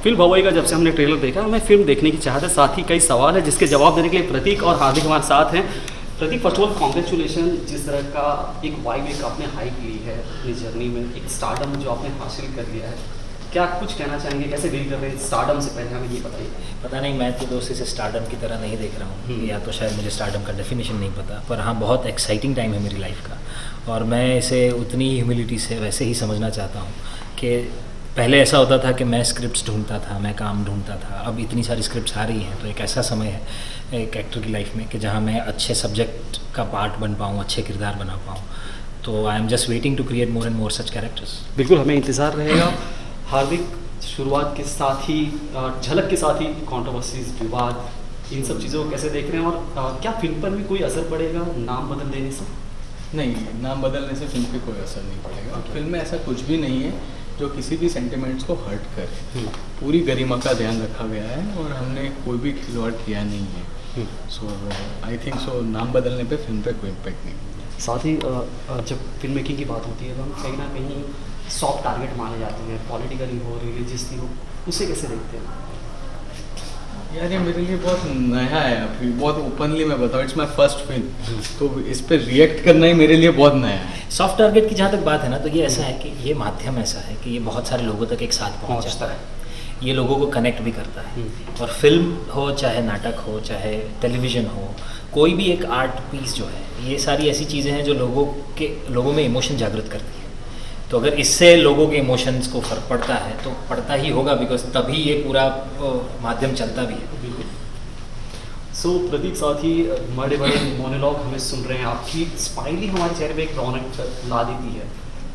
Film Bhavai का जब से हमने ट्रेलर देखा, हमें फिल्म देखने की चाहत है, साथ ही कई सवाल है जिसके जवाब देने के लिए प्रतीक और हार्दिक हमारे साथ हैं। प्रतीक, फर्स्ट ऑफ ऑल कॉन्ग्रेचुलेशन, जिस तरह का एक वाइब एक आपने हाइप ली है अपनी जर्नी में, एक स्टारडम जो आपने हासिल कर लिया है, क्या कुछ कहना चाहेंगे, कैसे डील कर रहे हैं स्टारडम से? पहले हमें ये बताइए। पता नहीं, मैं तो दोस्त इसे स्टारडम की तरह नहीं देख रहा हूँ, या तो शायद मुझे स्टारडम का डेफिनेशन नहीं पता, पर हाँ बहुत एक्साइटिंग टाइम है मेरी लाइफ का, और मैं इसे उतनी ह्यूमिलिटी से वैसे ही समझना चाहता हूँ कि पहले ऐसा होता था कि मैं स्क्रिप्ट्स ढूंढता था, मैं काम ढूंढता था, अब इतनी सारी स्क्रिप्ट्स आ रही हैं, तो एक ऐसा समय है एक एक्टर की लाइफ में कि जहाँ मैं अच्छे सब्जेक्ट का पार्ट बन पाऊँ, अच्छे किरदार बना पाऊँ। तो I am just waiting to create more and more such characters. बिल्कुल, हमें इंतज़ार रहेगा। हार्दिक, शुरुआत के साथ ही झलक के साथ ही कंट्रोवर्सीज, विवाद, इन सब चीज़ों को कैसे देख रहे हैं, और क्या फिल्म पर भी कोई असर पड़ेगा नाम बदल देने से? नहीं, नाम बदलने से फिल्म पे कोई असर नहीं पड़ेगा। फिल्म में ऐसा कुछ भी नहीं है जो किसी भी सेंटिमेंट्स को हर्ट करे। पूरी गरिमा का ध्यान रखा गया है और हमने कोई भी खिलवाड़ किया नहीं है। सो आई थिंक सो नाम बदलने पे फिल्म पे कोई इम्पैक्ट नहीं। साथ ही जब फिल्म मेकिंग की बात होती है तो हम कहीं ना कहीं सॉफ्ट टारगेट माने जाते हैं, पॉलिटिकली हो, रिलीजियसली हो, उसे कैसे देखते हैं? यार ये मेरे लिए बहुत नया है, अभी बहुत ओपनली मैं बताऊँ, इट्स माय फर्स्ट फिल्म, तो इस पर रिएक्ट करना ही मेरे लिए बहुत नया है। सॉफ्ट टारगेट की जहाँ तक बात है ना, तो ये ऐसा है कि ये माध्यम ऐसा है कि ये बहुत सारे लोगों तक एक साथ पहुँच जाता है, ये लोगों को कनेक्ट भी करता है। और फिल्म हो, चाहे नाटक हो, चाहे टेलीविज़न हो, कोई भी एक आर्ट पीस जो है, ये सारी ऐसी चीज़ें हैं जो लोगों में इमोशन जागृत करती है। तो अगर इससे लोगों के इमोशंस को फ़र्क पड़ता है तो पड़ता ही होगा, बिकॉज तभी ये पूरा माध्यम चलता भी है। सो प्रतीक, साथ ही बड़े बड़े मोनोलॉग हमें सुन रहे हैं, आपकी स्माइल ही हमारे चेहरे पे एक रौनक ला देती है।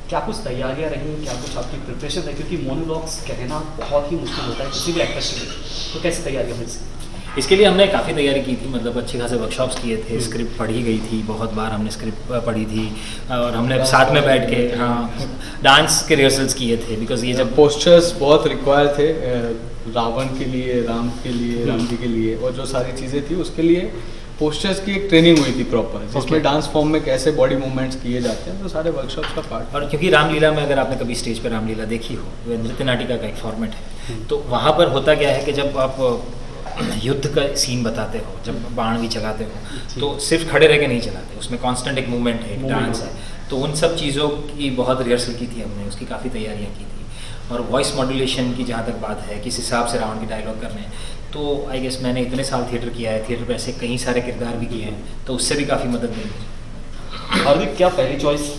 क्या कुछ तैयारियां रहीं, क्या कुछ आपकी प्रिपरेशन है? क्योंकि मोनोलॉग्स कहना बहुत ही मुश्किल होता है किसी भी एक्टर के लिए, तो कैसे तैयारियां हुई? इसके लिए हमने काफ़ी तैयारी की थी, मतलब अच्छे खासे वर्कशॉप्स किए थे, स्क्रिप्ट पढ़ी गई थी, बहुत बार हमने स्क्रिप्ट पढ़ी थी, और हमने साथ में बैठ के डांस के रिहर्सल्स किए थे, बिकॉज ये जब पोस्चर्स बहुत रिक्वायर थे रावण के लिए, राम के लिए, राम जी के लिए, और जो सारी चीज़ें थी उसके लिए पोस्चर्स की एक ट्रेनिंग हुई थी प्रॉपर, जिसमें डांस फॉर्म में कैसे बॉडी मूवमेंट्स किए जाते हैं, तो सारे वर्कशॉप्स का पार्ट। और क्योंकि रामलीला में, अगर आपने कभी स्टेज पर रामलीला देखी हो, वो नृत्य नाटिका का एक फॉर्मेट है, तो वहाँ पर होता क्या है कि जब आप युद्ध का सीन बताते हो, जब बाण भी चलाते हो, तो सिर्फ खड़े रह के नहीं चलाते, उसमें कांस्टेंट एक मूवमेंट है, एक डांस है। तो उन सब चीज़ों की बहुत रिहर्सल की थी हमने, उसकी काफ़ी तैयारियाँ की थी। और वॉइस मॉड्यूलेशन की जहाँ तक बात है, किस हिसाब से रावण के डायलॉग करने हैं, तो आई गेस मैंने इतने साल थिएटर किया है, थिएटर पर ऐसे कई सारे किरदार भी किए हैं, तो उससे भी काफ़ी मदद मिली। हार्दिक, क्या पहली चॉइस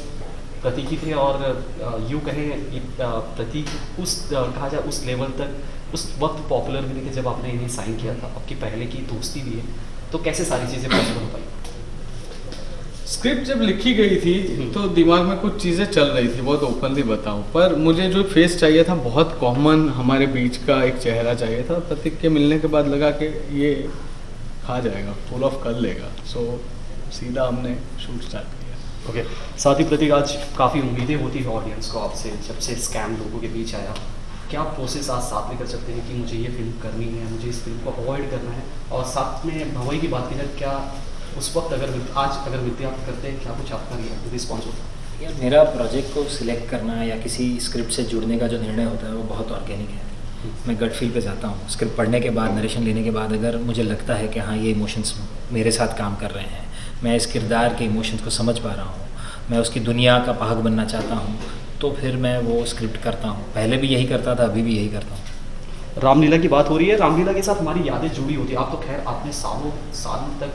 प्रतीक ही थे, और यूँ कहें प्रतीक उस कहा जाए उस लेवल तक उस वक्त पॉपुलर भी थे कि जब आपने इन्हें साइन किया था, आपकी पहले की दोस्ती भी है, तो कैसे सारी चीज़ें पॉसिबल हो पाई? स्क्रिप्ट जब लिखी गई थी तो दिमाग में कुछ चीज़ें चल रही थी, बहुत ओपनली बताऊं, पर मुझे जो फेस चाहिए था, बहुत कॉमन हमारे बीच का एक चेहरा चाहिए था। प्रतीक के मिलने के बाद लगा कि ये खा जाएगा, पुल ऑफ कर लेगा, सो सीधा हमने शूट स्टार्ट किया। ओके, साथ ही प्रतीक, आज काफ़ी उम्मीदें होती है ऑडियंस को आपसे, जब से स्कैम लोगों के बीच आया, क्या प्रोसेस आज साथ में कर सकते हैं कि मुझे ये फिल्म करनी है, मुझे इस फिल्म को अवॉइड करना है? और साथ में भवई की बात की जाए, क्या उस वक्त अगर मिलते आप करते हैं, क्या कुछ आपका रिस्पॉन्स होता? यार, मेरा प्रोजेक्ट को सिलेक्ट करना या किसी स्क्रिप्ट से जुड़ने का जो निर्णय होता है वो बहुत ऑर्गेनिक है। मैं गट फील पे जाता हूँ, स्क्रिप्ट पढ़ने के बाद, नरेशन लेने के बाद, अगर मुझे लगता है कि हाँ ये इमोशंस मेरे साथ काम कर रहे हैं, मैं इस किरदार के इमोशंस को समझ पा रहा हूँ, मैं उसकी दुनिया का भाग बनना चाहता हूँ, तो फिर मैं वो स्क्रिप्ट करता हूँ। पहले भी यही करता था, अभी भी यही करता हूँ। रामलीला की बात हो रही है, रामलीला के साथ हमारी यादें जुड़ी होती है। आप तो खैर आपने सालों साल तक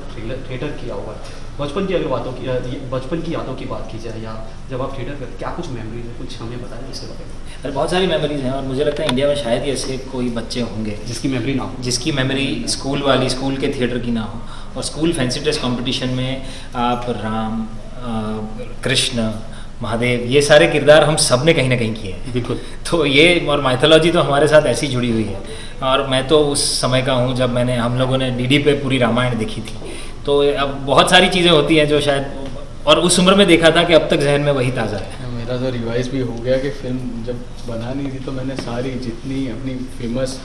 थिएटर किया हुआ है, बचपन की अगर बचपन की यादों की बात की जाए, या जब आप थिएटर करते, क्या कुछ मेमोरीज है, कुछ हमें बताएं इसके बारे में? अरे बहुत सारी मेमोरीज हैं, और मुझे लगता है इंडिया में शायद ही ऐसे कोई बच्चे होंगे जिसकी मेमोरी ना हो, जिसकी मेमोरी स्कूल वाली, स्कूल के थिएटर की ना हो। और स्कूल फैंसी ड्रेस कॉम्पिटिशन में आप राम, कृष्ण, महादेव, ये सारे किरदार हम सब ने कहीं ना कहीं किए हैं। बिल्कुल। तो ये और माइथोलॉजी तो हमारे साथ ऐसी जुड़ी हुई है, और मैं तो उस समय का हूँ जब हम लोगों ने डीडी पे पूरी रामायण देखी थी। तो अब बहुत सारी चीज़ें होती हैं जो शायद, और उस उम्र में देखा था कि अब तक जहन में वही ताज़ा है। मेरा तो रिवाइज भी हो गया कि फिल्म जब बनानी थी तो मैंने सारी जितनी अपनी फेमस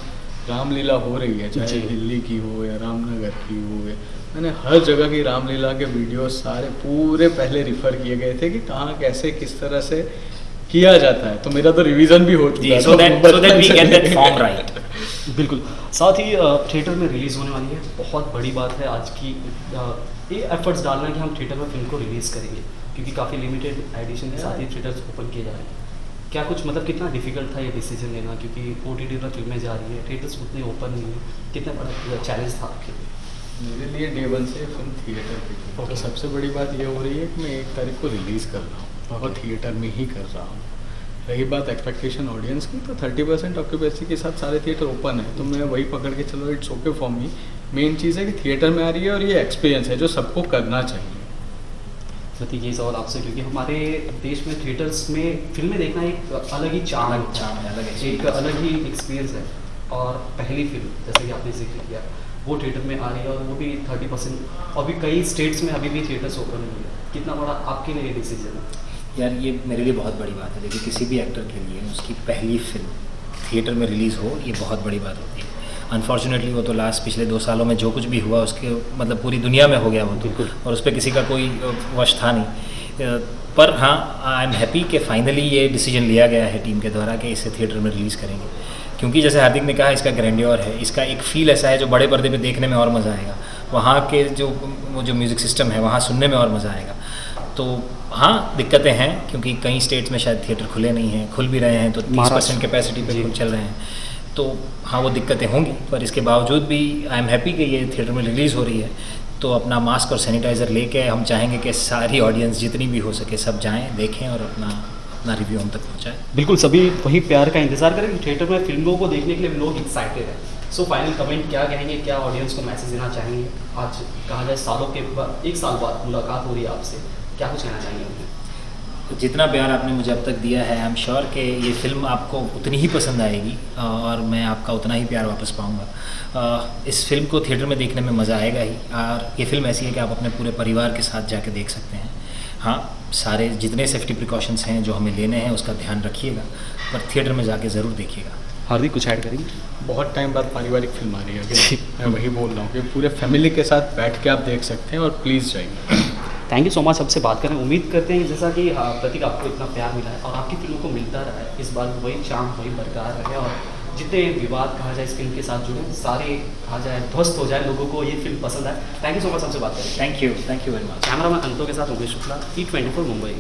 रामलीला हो रही है, चाहे दिल्ली की हो या रामनगर की हो, मैंने हर जगह की रामलीला के वीडियो सारे पूरे पहले रिफ़र किए गए थे कि कहाँ कैसे किस तरह से किया जाता है। तो मेरा तो रिवीजन भी हो चुका है, so that we get that form right। बिल्कुल। साथ ही थिएटर में रिलीज़ होने वाली है, बहुत बड़ी बात है आज की। ये एफर्ट्स डालना है कि हम थिएटर में फिल्म को रिलीज़ करेंगे, क्योंकि काफ़ी लिमिटेड एडिशन के साथ ही थिएटर्स ओपन किए जा रहे हैं। क्या कुछ मतलब कितना डिफिकल्ट था ये डिसीजन लेना, क्योंकि OTT पर फिल्में जा रही है, थिएटर्स उतने ओपन नहीं है, कितना बड़ा चैलेंज था आपके लिए? मेरे लिए डे वन से फिल्म थिएटर पे थी। तो सबसे बड़ी बात ये हो रही है कि मैं 1 तारीख को रिलीज़ कर रहा हूँ और थिएटर में ही कर रहा हूँ। रही बात एक्सपेक्टेशन ऑडियंस की, तो 30% ऑक्यूपेंसी के साथ सारे थिएटर ओपन है, तो मैं वही पकड़ के चलो, it's okay for me. Main चीज़ है कि थिएटर में आ रही है और ये एक्सपीरियंस है जो सबको करना चाहिए। प्रतीक, ये सवाल आपसे, क्योंकि हमारे देश में थिएटर्स में फिल्में देखना एक अलग ही चार्म होता है, एक अलग ही एक्सपीरियंस है। और पहली फिल्म जैसे कि आपने जिक्र किया, वो थिएटर में आ रही है और वो भी 30%, अभी कई स्टेट्स में अभी भी थिएटर्स ओपन नहीं है। कितना बड़ा आपके लिए डिसीजन है? यार ये मेरे लिए बहुत बड़ी बात है। देखिए, किसी भी एक्टर के लिए उसकी पहली फिल्म थिएटर में रिलीज़ हो, ये बहुत बड़ी बात होती है। अनफॉर्चुनेटली वो तो पिछले 2 सालों में जो कुछ भी हुआ उसके मतलब पूरी दुनिया में हो गया वो तो, और उस पर किसी का कोई वश था नहीं। पर हाँ, आई एम हैप्पी कि फाइनली ये डिसीजन लिया गया है टीम के द्वारा कि इसे थिएटर में रिलीज़ करेंगे, क्योंकि जैसे हार्दिक ने कहा, इसका ग्रैंडियर है, इसका एक फ़ील ऐसा है जो बड़े पर्दे पे देखने में और मज़ा आएगा। वहाँ के वो जो म्यूज़िक सिस्टम है वहाँ सुनने में और मज़ा आएगा। तो हाँ, दिक्कतें हैं, क्योंकि कई स्टेट्स में शायद थिएटर खुले नहीं हैं, खुल भी रहे हैं तो 30% कैपेसिटी पे चल रहे हैं। तो हाँ, वो दिक्कतें होंगी, पर इसके बावजूद भी आई एम हैप्पी कि ये थिएटर में रिलीज़ हो रही है। तो अपना मास्क और सैनिटाइज़र लेके हम चाहेंगे कि सारी ऑडियंस जितनी भी हो सके सब जाएं, देखें और अपना रिव्यू हम तक पहुँचाएं। बिल्कुल, सभी वही प्यार का इंतजार करें कि थिएटर में फिल्मों को देखने के लिए लोग एक्साइटेड हैं। सो फाइनल कमेंट क्या कहेंगे, क्या ऑडियंस को मैसेज देना चाहेंगे? आज कहा जाए सालों के बाद, 1 साल बाद मुलाकात हो रही है आपसे, क्या कुछ कहना चाहेंगे उन्हें? जितना प्यार आपने मुझे अब तक दिया है, आई एम श्योर कि ये फिल्म आपको उतनी ही पसंद आएगी और मैं आपका उतना ही प्यार वापस पाऊँगा। इस फिल्म को थिएटर में देखने में मज़ा आएगा ही, और ये फिल्म ऐसी है कि आप अपने पूरे परिवार के साथ जाके देख सकते हैं। हाँ, सारे जितने सेफ्टी प्रिकॉशंस हैं जो हमें लेने हैं उसका ध्यान रखिएगा, पर थिएटर में जाके ज़रूर देखिएगा। हार्दिक, कुछ ऐड करेंगे? बहुत टाइम बाद पारिवारिक फिल्म आ रही है, मैं वही बोल रहा हूँ कि पूरे फैमिली के साथ बैठ के आप देख सकते हैं और प्लीज़ जाइए। थैंक यू सो मच आपसे बात करें। उम्मीद करते हैं जैसा कि प्रतीक आपको इतना प्यार मिला है और आपकी फिल्मों को मिलता रहा है, इस बार वही चार्म वही बरकरार रहे और जितने विवाद कहा जाए इस फिल्म के साथ जुड़े सारे कहा जाए ध्वस्त हो जाए, लोगों को ये फिल्म पसंद आए। थैंक यू सो मच हमसे बात करें। Thank you very much. Cameraman Anto के साथ उमेश शुक्ला, E24 मुंबई।